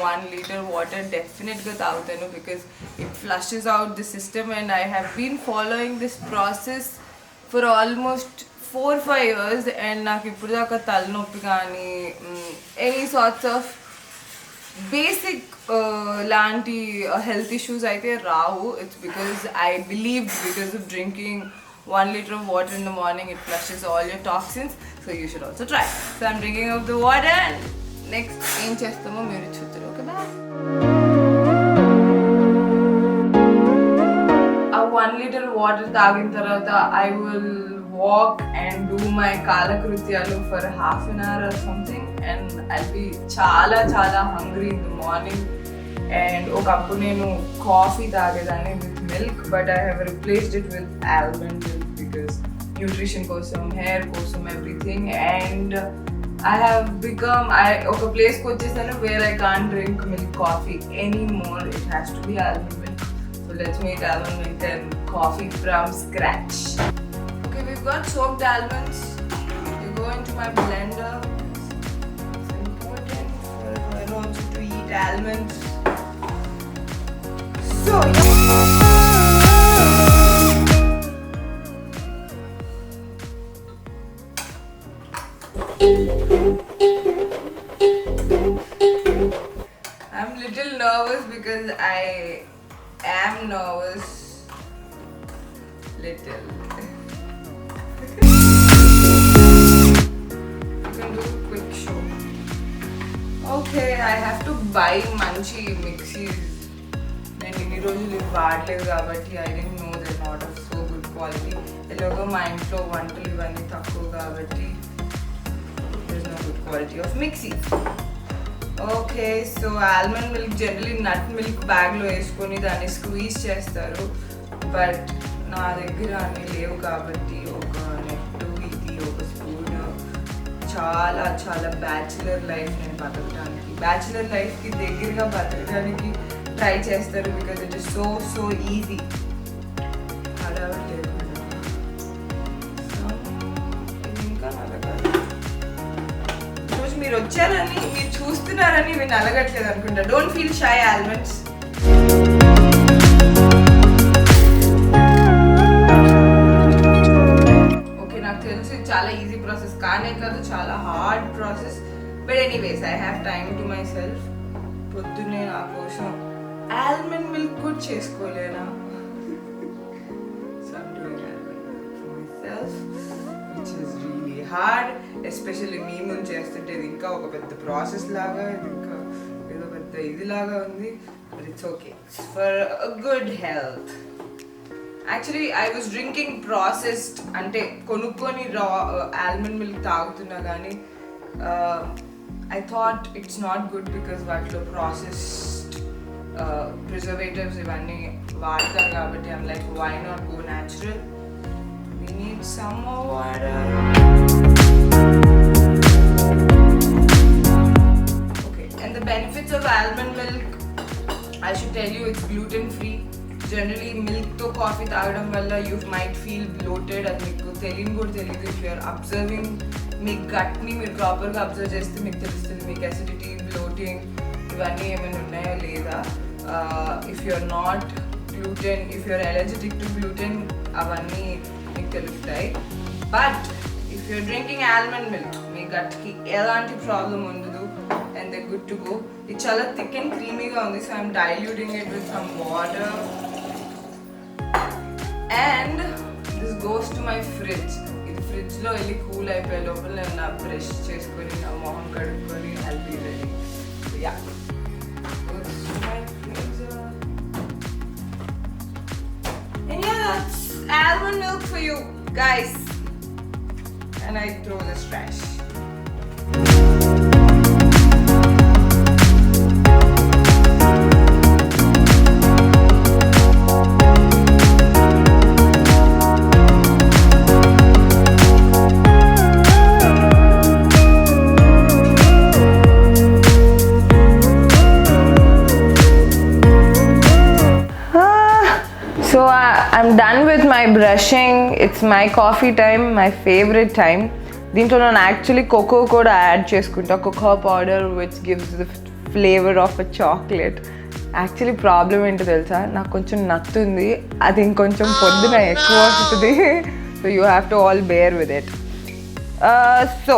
1 liter water definitely తాగుతాను because it flushes out the system, and I have been following this process for almost 4-5 years, and నాకు ఇప్పుడు దాకా తలనొప్పి కానీ any sorts of basic లాంటి health issues అయితే రావు. It's because I believed because of drinking 1 liter of water in the morning, it flushes all your toxins, so you should also try. So I'm drinking up the water, and next ఏం చేస్తామో మీరు చూద్దరు. Okay, bye. ఆ 1 liter water తాగిన తర్వాత I will walk and do my కాలకృత్యాలు for half an hour or something, and I'll be చాలా hungry in the morning. And ఒకప్పుడు నేను coffee తాగేదాన్ని with milk, but I have replaced it with almond milk because nutrition కోసం, hair కోసం, everything. And I have become ఒక ప్లేస్కి వచ్చేసాను where I can't drink milk coffee anymore. It has to be almond milk. So let's make almond milk and coffee from scratch. Okay, we've got soaked almonds. You go into my blender. It's important for everyone also to eat almonds. So I'm little nervous because I am nervous. Little. You can do a quick show. Okay, I have to buy Munchie mixies. నేను ఇన్ని రోజులు ఇవి వాడలేదు కాబట్టి I don't no they not of so good quality. ఎలాగో మా ఇంట్లో వంటలు ఇవన్నీ తక్కువ కాబట్టి there is no good quality of mixie. Okay, so almond milk generally nut milk బ్యాగ్లో వేసుకొని దాన్ని స్క్వీజ్ చేస్తారు, బట్ నా దగ్గర అన్నీ లేవు కాబట్టి ఒక నెట్టు ఇది ఒక స్పూన్ చాలా బ్యాచులర్ లైఫ్ నేను బతకడానికి, బ్యాచులర్ లైఫ్కి దగ్గరగా బతకడానికి ట్రై చేస్తారు because it is so easy. హడావిడి లేకుండా. సో ఇది ఇంకా నలగాలి. ఈరోజు మీరు వచ్చారని, మీరు చూస్తున్నారని ఇవి నలగట్లేదు అనుకుంటా. Don't feel shy almonds. Okay, నాకు తెలుసు ఇది చాలా ఈజీ ప్రాసెస్ కానే కాదు, చాలా hard process. But anyways I have time to myself. పొద్దున్నే నా కోసం ఆల్మండ్ మిల్క్ కూడా చేసుకోలేనా? So I'm doing almond milk for myself, which is really hard. Especially మీ ముందు చేస్తుంటే ఇది ఇంకా ఒక పెద్ద ప్రాసెస్ లాగా, ఇది ఇంకా ఏదో పెద్ద ఇదిలాగా ఉంది. But it's okay for good health. Actually I was drinking processed, అంటే కొనుక్కొని రా ఆల్మండ్ మిల్క్ తాగుతున్నా కానీ I thought it's not good because వాటిలో ప్రాసెస్డ్ ప్రిజర్వేటివ్స్ ఇవన్నీ వాడతారు కాబట్టి I'm like why not go natural. We need some more water. Okay, and the benefits of almond milk, I should tell you, it's gluten free. Generally milk to coffee తాగడం వల్ల you might feel bloated, అది మీకు తెలియదు. If you are observing మీ గట్ని మీరు ప్రాపర్గా observe చేస్తే మీకు తెలుస్తుంది మీకు అసిడిటీ, బ్లోటింగ్ ఇవన్నీ ఏమైనా ఉన్నాయో లేదా. If you are not gluten, if you are allergetic to gluten, అవన్నీ మీకు తెలుస్తాయి. But if you are drinking almond milk, మీ గట్కి ఎలాంటి ప్రాబ్లం ఉండదు and they good to go. ఇది చాలా థిక్ అండ్ క్రీమీగా ఉంది, so I'm diluting it with some water and this goes to my fridge. ఇది ఫ్రిడ్జ్లో వెళ్ళి కూల్ అయిపోయే లోపల నేను నా బ్రష్ చేసుకొని నా మొహం కడుక్కొని I'll be ready. So yeah, goes to my freezer. And yeah, that's almond milk for you guys. And I throw this trash. So I'm done with my brushing. It's my coffee time, my favorite time. దీంట్లో నేను actually cocoa కూడా add చేసుకుంటా, cocoa powder which gives the flavour of a chocolate. Actually problem ఏంటో తెలుసా, నాకు కొంచెం నత్తుంది, అది ఇంకొంచెం పొద్దున ఎక్కువ వస్తుంది. So you have to all bear with it. So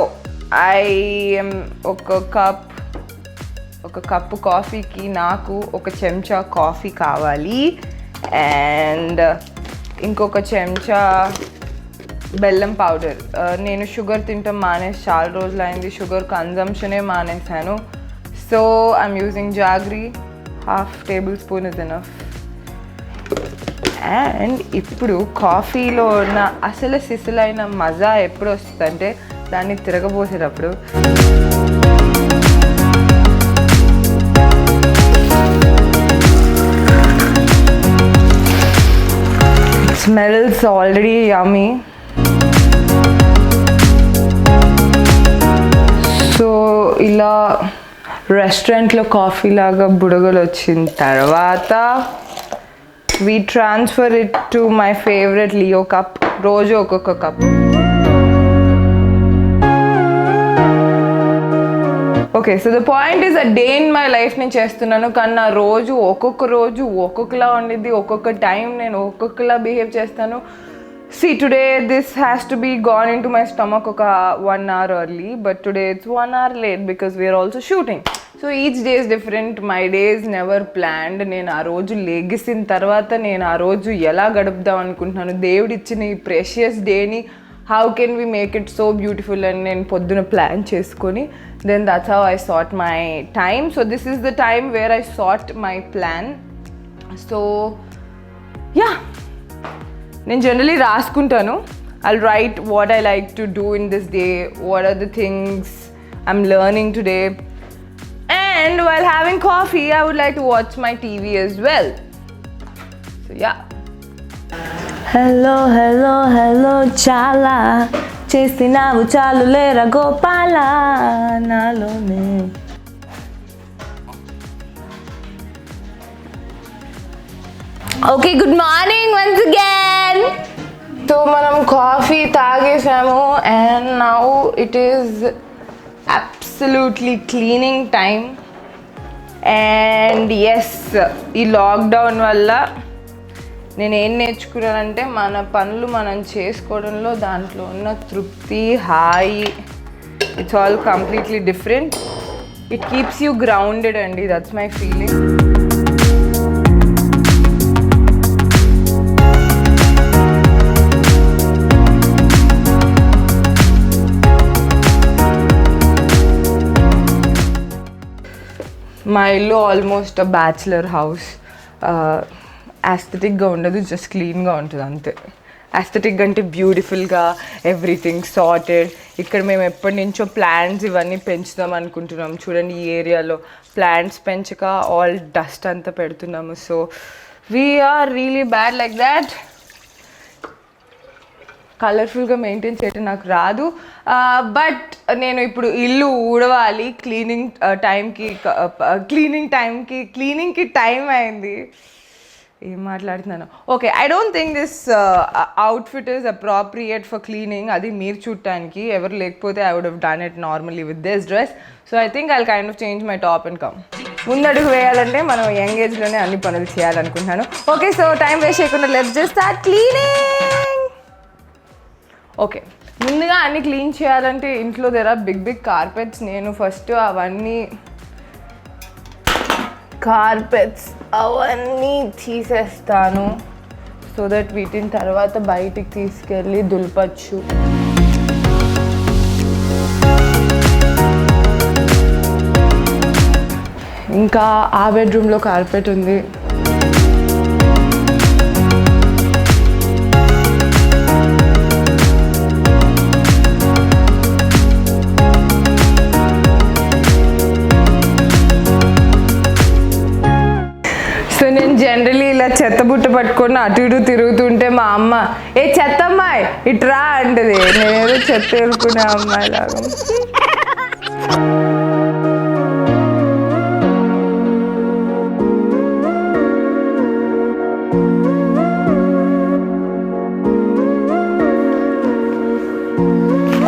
ఒక కప్పు కాఫీకి నాకు ఒక చెంచా కాఫీ కావాలి, అండ్ ఇంకొక చెంచా బెల్లం పౌడర్. నేను షుగర్ తింటాం మానేసి చాలా రోజులు అయింది, షుగర్ కన్జంప్షనే మానేసాను. So I'm using jaggery, half table spoon is enough. And ఇప్పుడు కాఫీలో ఉన్న అసలు సిసలైన మజా ఎప్పుడు వస్తుందంటే దాన్ని తిరగబోసేటప్పుడు. Smells already yummy. సో ఇలా రెస్టారెంట్లో కాఫీ లాగా బుడగలు వచ్చిన తర్వాత we transfer it to my favorite Leo cup. రోజు ఒక్కొక్క cup. Okay, so the point is a day in my life నేను చేస్తున్నాను, కానీ నా రోజు ఒక్కొక్కలా ఉండిద్ది, ఒక్కొక్క టైం నేను ఒక్కొక్కలా బిహేవ్ చేస్తాను. See, today this has to be gone into my stomach ఒక 1 hour early, but today it's 1 hour late because we are also shooting. So each day is different. My day is never planned. నేను ఆ రోజు లెగిసిన తర్వాత నేను ఆ రోజు ఎలా గడుపుదాం అనుకుంటున్నాను, దేవుడు ఇచ్చిన ఈ ప్రెషియస్ డేని how can we make it so beautiful అని నేను పొద్దున ప్లాన్ చేసుకొని then that's how I sort my time. So this is the time where I sort my plan. So yeah, నేను జనరలీ రాసుకుంటాను. I'll write what I like to do in this day, what are the things I'm learning today, and while having coffee I would like to watch my TV as well. So yeah. hello చాలా చేసినావు చాలు లేరా గోపాల నాలోనే. Okay, good morning once again. So మనం coffee తాగేసాము and now it is absolutely cleaning time. And yes, ఈ lockdown వల్ల నేను ఏం నేర్చుకున్నానంటే మన పనులు మనం చేసుకోవడంలో దాంట్లో ఉన్న తృప్తి, హాయి, it's all completely different. It keeps you grounded అండి, దట్స్ మై ఫీలింగ్. మా ఇల్లు ఆల్మోస్ట్ అ బ్యాచులర్ హౌస్. యాస్థెటిక్గా ఉండదు, జస్ట్ క్లీన్గా ఉంటుంది అంతే. యాస్థెటిక్గా అంటే బ్యూటిఫుల్గా, ఎవ్రీథింగ్ సార్టెడ్. ఇక్కడ మేము ఎప్పటి నుంచో ప్లాంట్స్ ఇవన్నీ పెంచుదాం అనుకుంటున్నాం. చూడండి, ఈ ఏరియాలో ప్లాంట్స్ పెంచక ఆల్ డస్ట్ అంతా పెడుతున్నాము. So we are really bad like that. కలర్ఫుల్గా మెయింటైన్ చేయటం నాకు రాదు, బట్ నేను ఇప్పుడు ఇల్లు ఊడవాలి. క్లీనింగ్కి టైం అయింది. ఏం మాట్లాడుతున్నాను? Okay, I don't think this outfit is appropriate for cleaning. అది మీరు చూడటానికి, ఎవరు లేకపోతే I would have done it normally with this dress. So I think I kind of change my top and come. ముందడుగు వేయాలంటే మనం యంగ్ ఏజ్లోనే అన్ని పనులు చేయాలనుకుంటున్నాను. ఓకే, సో టైం వేస్ట్ చేయకుండా let's just start cleaning. Okay, ముందుగా అన్నీ క్లీన్ చేయాలంటే ఇంట్లో దేర్ ఆర్ బిగ్ కార్పెట్స్. నేను ఫస్ట్ అవన్నీ తీసేస్తాను, సో దట్ వీటిని తర్వాత బయటికి తీసుకెళ్ళి దులపచ్చు. ఇంకా ఆ బెడ్రూమ్లో కార్పెట్ ఉంది. సో నేను జనరలీ ఇలా చెత్త బుట్ట పట్టుకొని అటు ఇటు తిరుగుతుంటే మా అమ్మ, ఏ చెత్త అమ్మాయి ఇట్రా అంటది. నేనేదో చెత్త ఎరుకునే అమ్మాయి లాగా.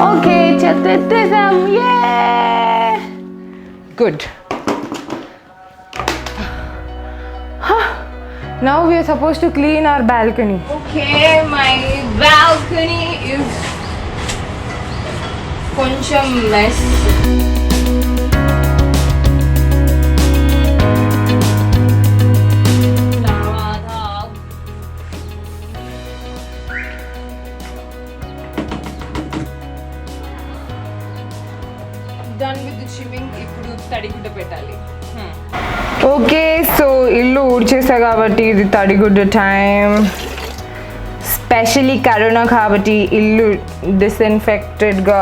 ఓకే, చెత్త ఎత్తేసాం. Good. Now we are supposed to clean our balcony. Okay, my balcony is కొంచెం mess. Done with the chipping. ఇప్పుడు తడిగుడ్డ పెట్టాలి. ఓకే, సో ఇల్లు ఊడ్చేసా కాబట్టి ఇది తడిగుడ్డ టైం. స్పెషలీ కరోనా కాబట్టి ఇల్లు డిస్ఇన్ఫెక్టెడ్గా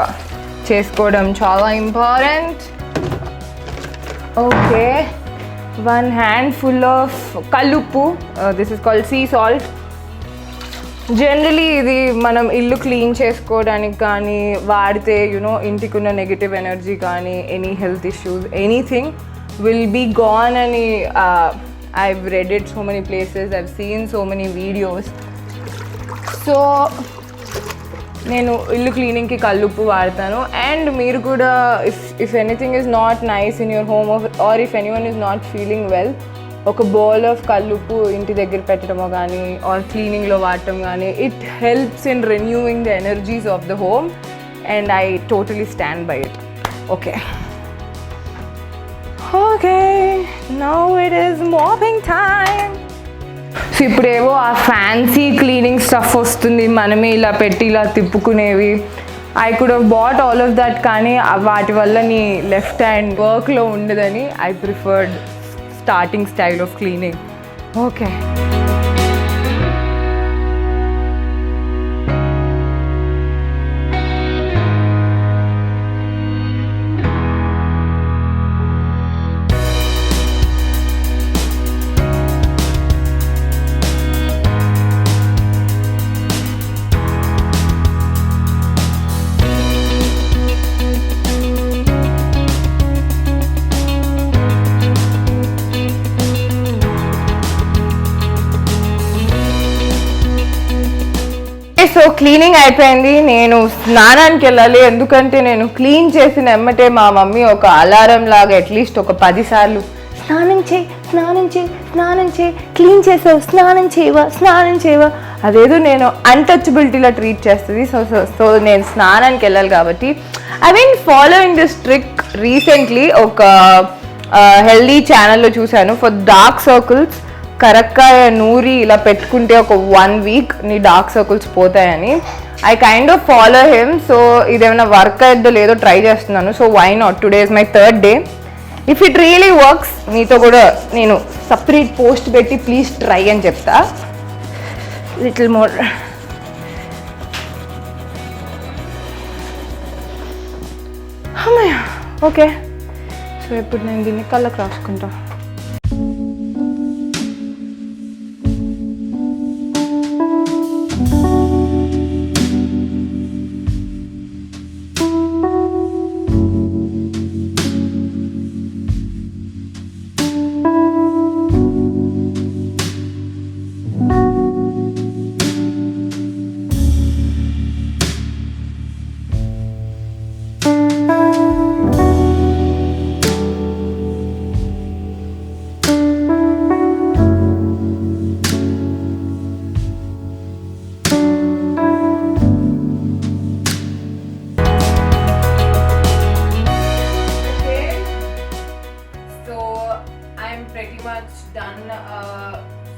చేసుకోవడం చాలా ఇంపార్టెంట్. ఓకే, 1 handful ఆఫ్ కల్లుప్పు. This is called sea salt. Generally ఇది మనం ఇల్లు క్లీన్ చేసుకోవడానికి కానీ వాడితే ఇంటికి ఉన్న నెగిటివ్ ఎనర్జీ కానీ any health issues anything will be gone అని I've read it so many places, I've seen so many videos. So నేను ఇల్లు క్లీనింగ్కి కల్లుప్పు వాడతాను. అండ్ మీరు కూడా if anything is not nice in your home or if anyone is not feeling well, ఒక bowl of కల్లుప్పు ఇంటి దగ్గర పెట్టడమో కానీ ఆర్ క్లీనింగ్లో వాడటం కానీ it helps in renewing the energies of the home and I totally stand by it. Okay okay, now it is mopping time. So ఇప్పుడేవో ఆ ఫ్యాన్సీ క్లీనింగ్ స్టఫ్ వస్తుంది, మనమే ఇలా పెట్టి ఇలా తిప్పుకునేవి. I could have bought all of that, కానీ వాటి వల్ల నీ లెఫ్ట్ హ్యాండ్ వర్క్లో ఉండదని I preferred starting style of cleaning. Okay. So cleaning అయిపోయింది. నేను స్నానానికి వెళ్ళాలి, ఎందుకంటే నేను క్లీన్ చేసిన ఎమ్మటే మా మమ్మీ ఒక అలారం లాగా అట్లీస్ట్ ఒక 10 సార్లు స్నానం చేయి స్నానం చేయి స్నానం చేయి, క్లీన్ చేసావు స్నానం చేయవా అదేదో నేను అన్టచబిలిటీలో ట్రీట్ చేస్తుంది. సో నేను స్నానానికి వెళ్ళాలి కాబట్టి I mean following this trick. Recently ఒక హెల్దీ ఛానల్లో చూశాను, ఫర్ డార్క్ సర్కిల్స్ కరక్కాయ నూరి ఇలా పెట్టుకుంటే ఒక 1 week నీ డార్క్ సర్కిల్స్ పోతాయని. I kind of follow him. So ఇదేమైనా వర్క్ అయ్యో లేదో ట్రై చేస్తున్నాను. So why not, today is my 3rd day. If it really works మీతో కూడా నేను సపరేట్ పోస్ట్ పెట్టి ప్లీజ్ ట్రై అని చెప్తా. Little more. ఓకే, సో ఇప్పుడు నేను దీన్ని కళ్ళకు రాసుకుంటా.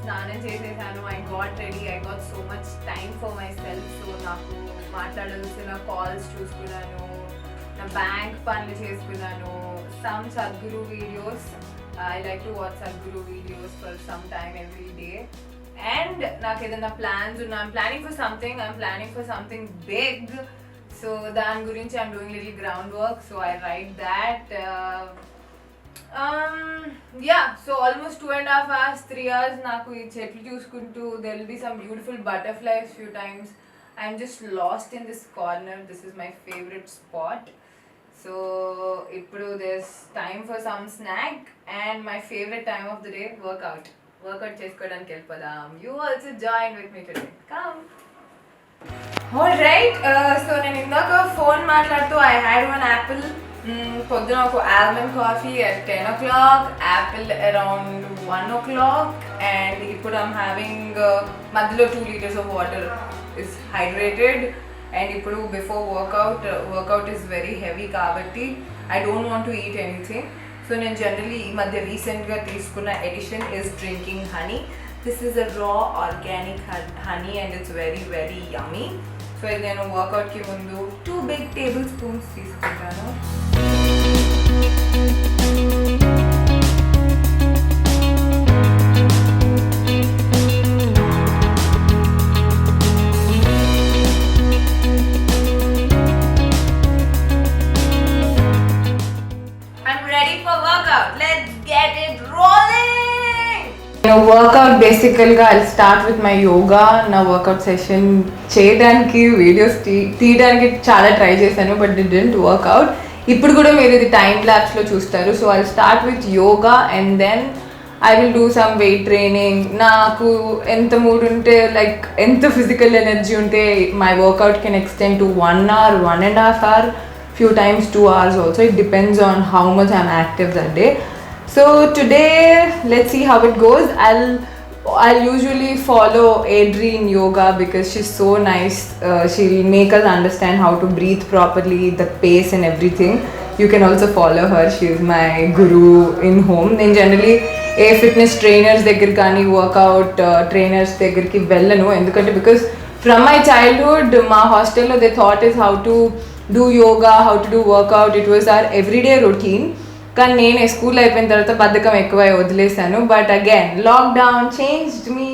స్నానం చేసేసాను. I got ready, I got so much time for myself. సో నాకు మాట్లాడాల్సిన కాల్స్ చూసుకున్నాను, నా బ్యాంక్ పనులు చేసుకున్నాను, some Sadhguru videos. I like to watch Sadhguru videos for some time every day. And నాకు ఏదైనా ప్లాన్స్ ఉన్నా, I'm planning for something big. So దాని గురించి I'm doing little ground work. So I write that. Yeah, so almost 2.5 hours, 3 hours నాకు ఈ చెట్లు చూసుకుంటూ, there will be some beautiful butterflies few times. I'm just lost in this corner. This is my favorite spot. So ఇప్పుడు there's time for some snack and my favorite time of the day, workout చేసుకోవడానికి వెళ్ళిపోదాం. You also join with me today. Come. Alright, so నేను ఇందాక phone మాట్లాడుతూ I had one apple పొద్దున ఒక almond coffee at 10 o'clock, apple around 1 o'clock, and ఇప్పుడు I'm having మధ్యలో 2 liters of water is hydrated. And ఇప్పుడు before workout is very heavy కాబట్టి I don't want to eat anything. So నేను generally ఈ మధ్య రీసెంట్గా తీసుకున్న addition is drinking honey. This is a raw organic honey and it's very very yummy. So ఇది నేను వర్కౌట్కి ముందు 2 big tablespoons తీసుకుంటాను. I'm ready for workout. Let's get it rolling. Workout basically I'll start with my yoga. నా work out session చేయడానికి videos తీయడానికి చాలా try చేశాను but it didn't work out. ఇప్పుడు కూడా మీరు ఇది టైం ల్యాప్స్లో చూస్తారు. So I'll start with yoga and then I will do some weight training. నాకు ఎంత మూడ్ ఉంటే లైక్ ఎంత ఫిజికల్ ఎనర్జీ ఉంటే my workout can extend to 1 hour, 1.5 hour, few times 2 hours also. It depends on how much I'm active that day. So today let's see how it goes. I'll usually follow Adriene Yoga because she's so nice. She'll make us understand how to breathe properly, the pace and everything. You can also follow her. She's my guru in home. Then generally fitness trainers దగ్గర కానీ workout trainers దగ్గరికి వెళ్ళను ఎందుకంటే because from my childhood మా హాస్టల్లో they taught us how to do yoga, how to do workout. It was our everyday routine. కానీ నేను school అయిపోయిన తర్వాత బద్ధకం ఎక్కువ వదిలేశాను. But again lockdown changed me.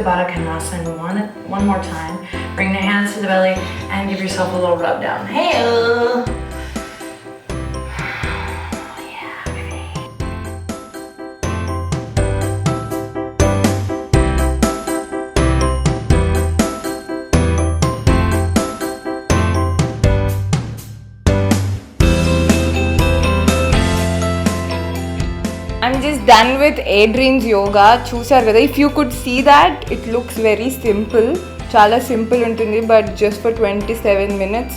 the Baddha Konasana one more time. Bring the hands to the belly and give yourself a little rub down. Hey. I'm just done with Adrian's yoga. చూసారు కదా, if you could see that, it looks very simple. చాలా simple ఉంటుంది, but just for 27 minutes,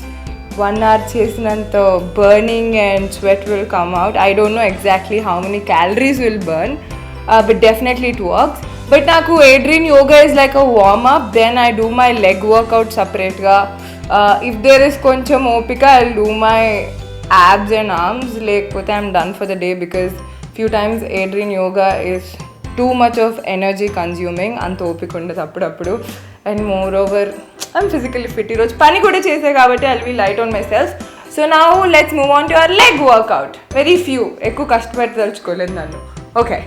1 hour చేసినంత burning and sweat will come out. I don't know exactly how many calories will burn, but definitely it works. But నాకు Adrian yoga is like a warm up, then I do my leg workout separately. If there is కొంచెం ఓపిక, I'll do my abs and arms. లేకపోతే I'm done for the day because few times Adrian yoga is too much of energy consuming. అంత ఓపిక ఉండదు అప్పుడప్పుడు. And moreover, I'm physically fit. ఈరోజు పని కూడా చేసే కాబట్టి I'll be light on myself. So now let's move on to our leg workout. Very few. ఎక్కువ కష్టపడి తలుచుకోలేదు నన్ను. Okay.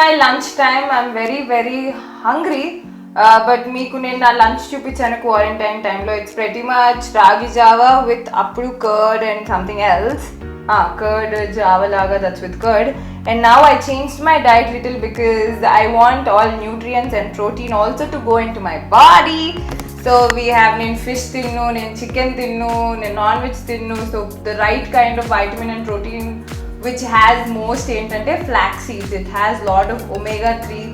My lunch time. I'm very hungry, but meeku nenu na lunch chupichanu quarantine time lo. It's pretty much ragi java with appudu curd and something else. Curd java laga, that's with curd. And now I changed my diet little because I want all nutrients and protein also to go into my body. So we have fish tinnu, chicken tinnu, non-veg tinnu. So the right kind of vitamin and protein which has most ఏంటంటే flax seeds. It has lot of omega 3,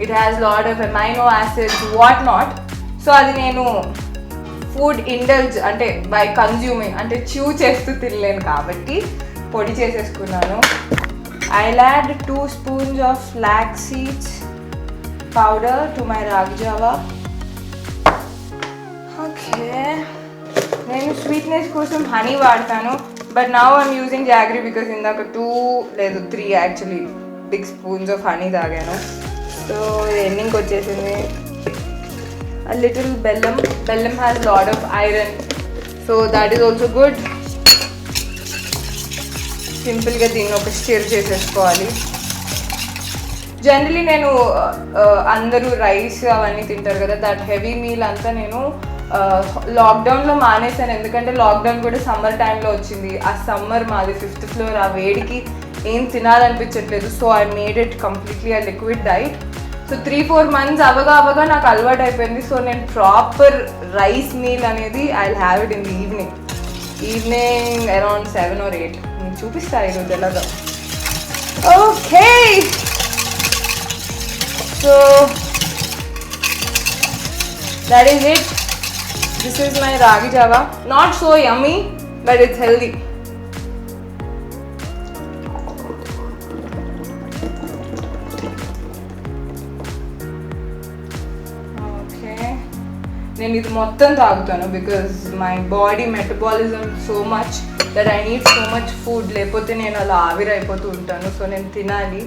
it has lot of amino acids, what not. So అది నేను food indulge అంటే by consuming అంటే chew చేస్తూ తినలేను కాబట్టి పొడి చేసేసుకున్నాను. I'll add 2 spoons of flax seeds powder to my ragi java. Okay, నేను స్వీట్నెస్ కోసం హనీ వాడతాను. But now I'm using jaggery because indaka 3 actually big spoons of honey తాగాను. So ending వచ్చేసింది. A little bellam. Bellam has lot of iron, so that is also good. Simple గా దీన్ని ఒక stir చేసేసుకోవాలి. Generally నేను అందరూ rice అవన్నీ తింటారు కదా, దట్ హెవీ మీల్ అంతా నేను లాక్డౌన్లో మానేసాను. ఎందుకంటే లాక్డౌన్ కూడా సమ్మర్ టైంలో వచ్చింది. ఆ సమ్మర్ మాది 5th floor, ఆ వేడికి ఏం తినాలనిపించట్లేదు. So I made it completely a liquid diet. So 3-4 months అవగా నాకు అలవాటు అయిపోయింది. సో నేను ప్రాపర్ రైస్ మీల్ అనేది I will have it in the evening around 7 or 8. నేను చూపిస్తాను ఈరోజు ఎలాగా. Okay, so that is it. This is my ragi java. Not so yummy, but it's healthy. Okay, నేను ఇది మొత్తం తాగుతాను because my body metabolism so much that I need so much food. లేకపోతే నేను అలా ఆవిరైపోతూ ఉంటాను. సో నేను తినాలి.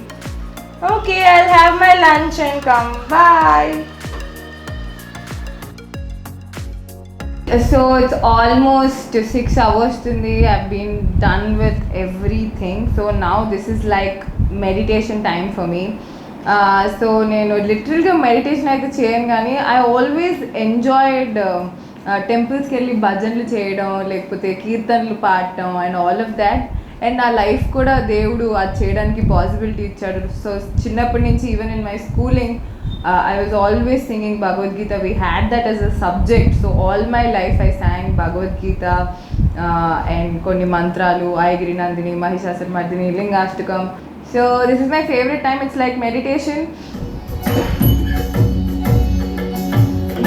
Okay, I'll have my lunch and come. Bye. So it's almost 6 hours today. I've been done with everything. So now this is like meditation time for me. So నేను లిటరల్గా meditation అయితే చేయను కానీ ఐ ఆల్వేస్ ఎంజాయిడ్ టెంపుల్స్కి వెళ్ళి భజనలు చేయడం లేకపోతే కీర్తనలు పాడటం and all of that. And నా లైఫ్ కూడా దేవుడు అది చేయడానికి పాసిబిలిటీ ఇచ్చాడు. సో చిన్నప్పటి నుంచి even in my schooling I was always singing Bhagavad Gita. We had that as a subject. So all my life I sang Bhagavad Gita and konni mantralu, Ayagiri Nandini, Mahishasura-mardini, Lingashtakam. So this is my favorite time. It's like meditation.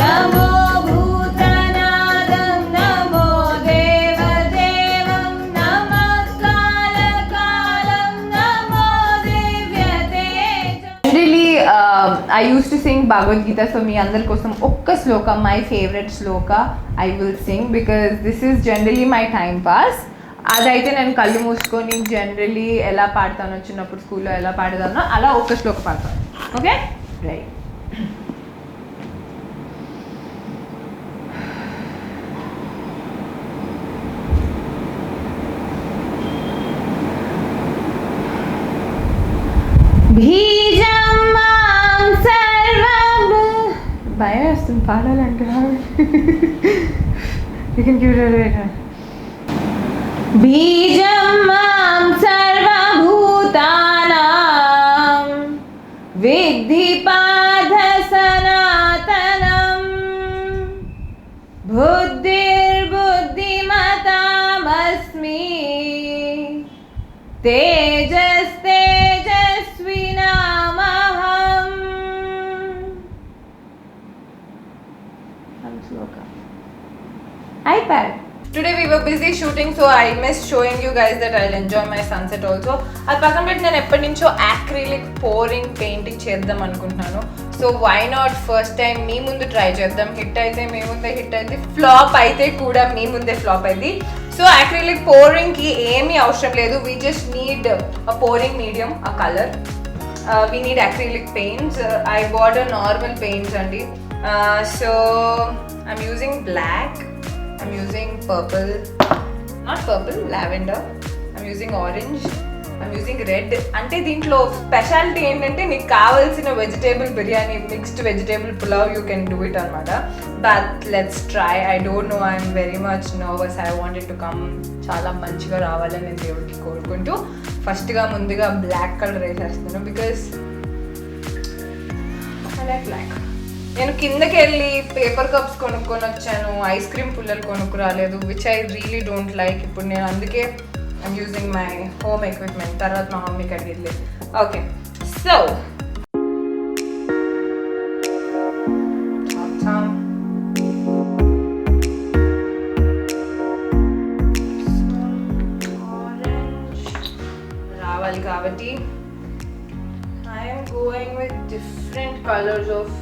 Namo Bhutanadam, Namo Devadevam, Namaskala-kalam, Namo Divyatejam. Generally, I used to sing Bhagavad Gita. So మీ అందరి కోసం ఒక్క శ్లోక, my favorite Shloka I will sing because this is generally my time pass. అదైతే నేను కళ్ళు మూసుకొని generally ఎలా పాడతానో చిన్నప్పుడు స్కూల్లో ఎలా పాడేదానో అలా ఒక్క శ్లోక పాడతాను. Okay right. బీజం మాం సర్వం భయం వేస్తుంది పాడాలంటే. You can give it away. బీజం మాం సర్వభూతానాం విద్ధి పార్థ సనాతనం బుద్ధిర్బుద్ధిమతామస్మి తేజస్తేజస్వినామహం. iPad. Today we were busy shooting, so I missed showing you guys that I'll enjoy my sunset also. అది పక్కన పెట్టి నేను ఎప్పటి నుంచో acrylic pouring painting చేద్దాం అనుకుంటున్నాను. So why not first time మీ ముందు ట్రై చేద్దాం. హిట్ అయితే మీ ముందే హిట్ అయితే, ఫ్లాప్ అయితే కూడా మీ ముందే ఫ్లాప్ అయింది. సో acrylic pouring కి ఏమీ అవసరం లేదు. We just need a pouring medium, a color. We need acrylic paints. I bought a normal paints అండి. So I'm using black. I'm using purple, not purple, lavender. I'm using orange. I'm using red. అంటే దీంట్లో speciality ఏంటంటే నీకు కావాల్సిన vegetable biryani, mixed vegetable pulao you can do it అనమాట. But let's try. I don't know, I'm very much nervous. I wanted to come. చాలా మంచిగా రావాలని నేను దేవుడికి కోరుకుంటూ ఫస్ట్గా ముందుగా బ్లాక్ కలర్ వేసేస్తున్నాను బికాస్ ఐ లైక్ బ్లాక్. నేను కిందకి వెళ్ళి పేపర్ కప్స్ కొనుక్కొని వచ్చాను, ఐస్ క్రీమ్ పుల్లలు కొనుక్కు రాలేదు, which I really don't like. ఇప్పుడు నేను అందుకే I'm using my home equipment. తర్వాత మా మమ్మీకి అడిగిలే. ఓకే, సో రావాలి కాబట్టి I'm going with different colours of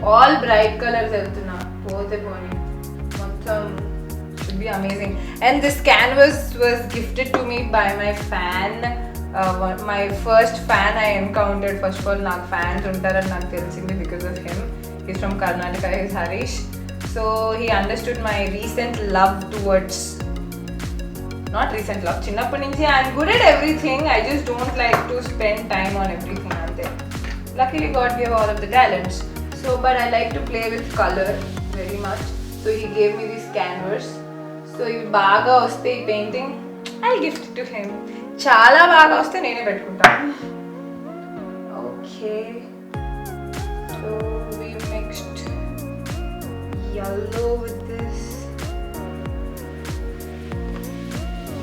all bright colors వెళ్తున్నా. పోతే పోనీ మొత్తం should be amazing. And this canvas was gifted to me by my fan. My first fan I encountered. First of all, నాకు fans ఉంటారని నాకు తెలిసింది because of him. He's from Karnataka. He's Harish. So he understood my recent love towards, not recent love, చిన్నప్పటి నుంచి I'm good at everything. I just don't like to spend time on everything అంతే. Luckily God gave all of the talents. So, but I like to play with color very much. So he gave me this canvas. So if baga vaste ee painting, I'll gift it to him. Chala baga vaste nene pettukunta. Okay. So we mixed yellow with this.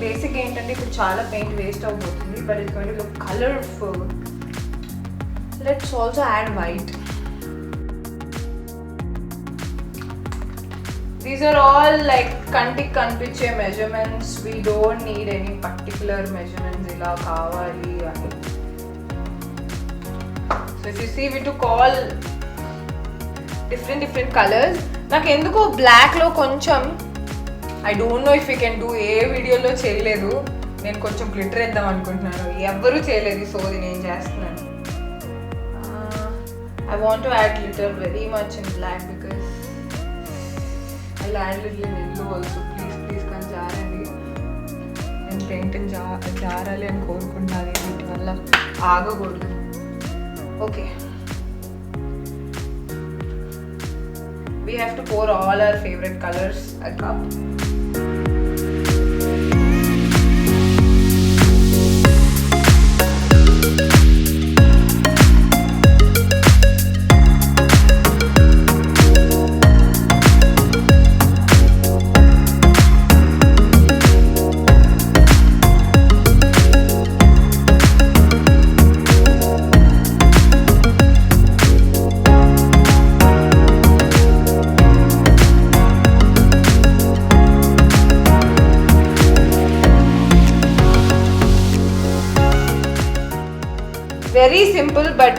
Basic ఏంటంటే ఇప్పుడు చాలా paint waste అవబోతుంది, but it's going to look colorful. Let's also add white. These are all like kantik kanpiche measurements. We don't need any particular measurements ila kavali ani. So if you see, we took all different colors. నాకు ఎందుకో black లో కొంచెం I don't know if we can do ఏ వీడియోలో చేయలేదు. నేను కొంచెం glitter వేద్దాం అనుకుంటున్నాను. ఎవ్వరూ చేయలేదు, సో నేను చేస్తున్నాను. I want to add glitter very much in black because I'll add little in yellow also. Please can jarandi. నేను పెయింట్ జారాలి అని కోరుకుంటున్నాను వీటి వల్ల ఆగకూడదు. Okay, we have to pour all our favorite colors a cup. Very simple, but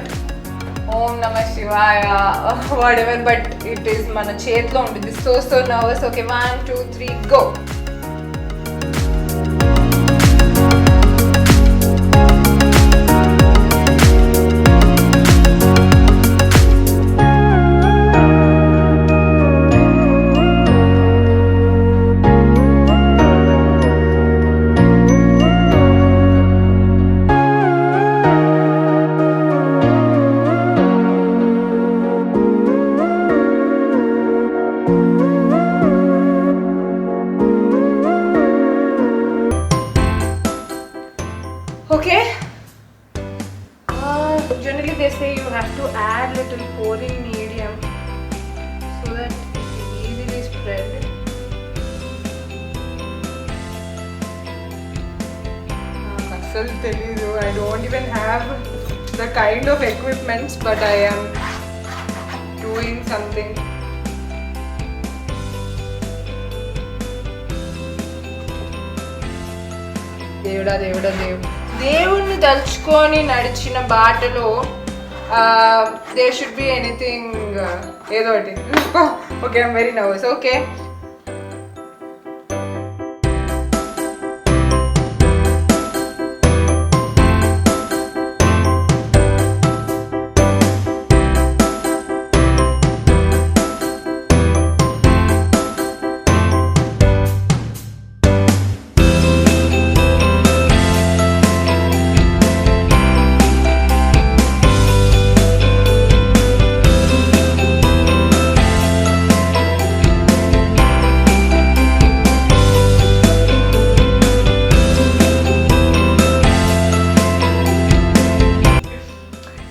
Om Namah Shivaya, whatever, but it is mana chetlo undi. So nervous. Okay, 1 2 3 go. Okay. Generally they say you have to add little pouring medium so that it is easily spread. Asal telidu. I don't even have the kind of equipments, but I am doing something. దేవుడిని తలుచుకొని నడిచిన బాటలో they should be anything ఏదో ఒకటి. Okay, I'm very nervous. Okay,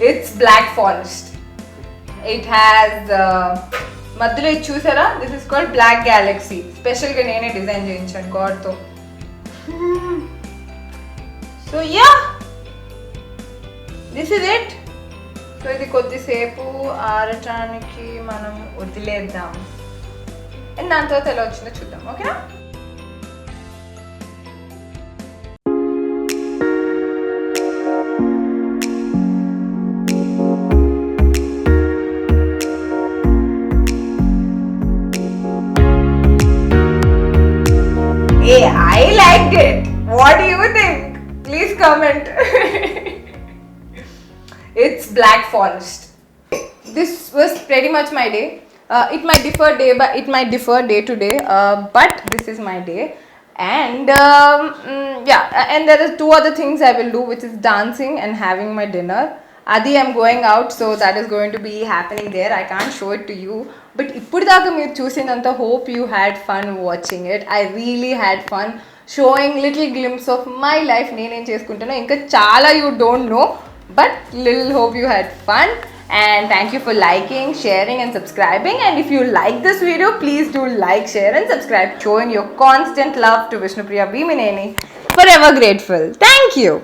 it's Black Forest. It has మధ్యలో ఇది చూసారా, this is called black galaxy. స్పెషల్గా నేనే డిజైన్ చేయించాను గాడ్తో. So yeah, this is it. So ఇది కొద్దిసేపు ఆరటానికి మనం వదిలేద్దాం. అండ్ దాని తర్వాత ఎలా వచ్చిందో చూద్దాం. ఓకేనా? Hey, I liked it. What do you think? Please comment. It's Black Forest. This was pretty much my day. It might differ day to day, but this is my day. And and there are two other things I will do, which is dancing and having my dinner. Adi, I'm going out, so that is going to be happening there. I can't show it to you, but ippudu daaka meer chusinanta, hope you had fun watching it. I really had fun showing little glimpse of my life. Nenem cheskuntana inka chaala you don't know, but little hope you had fun. And thank you for liking, sharing and subscribing. And if you like this video, please do like, share and subscribe, showing your constant love to Vishnupriya Bhimineni. Forever grateful. Thank you.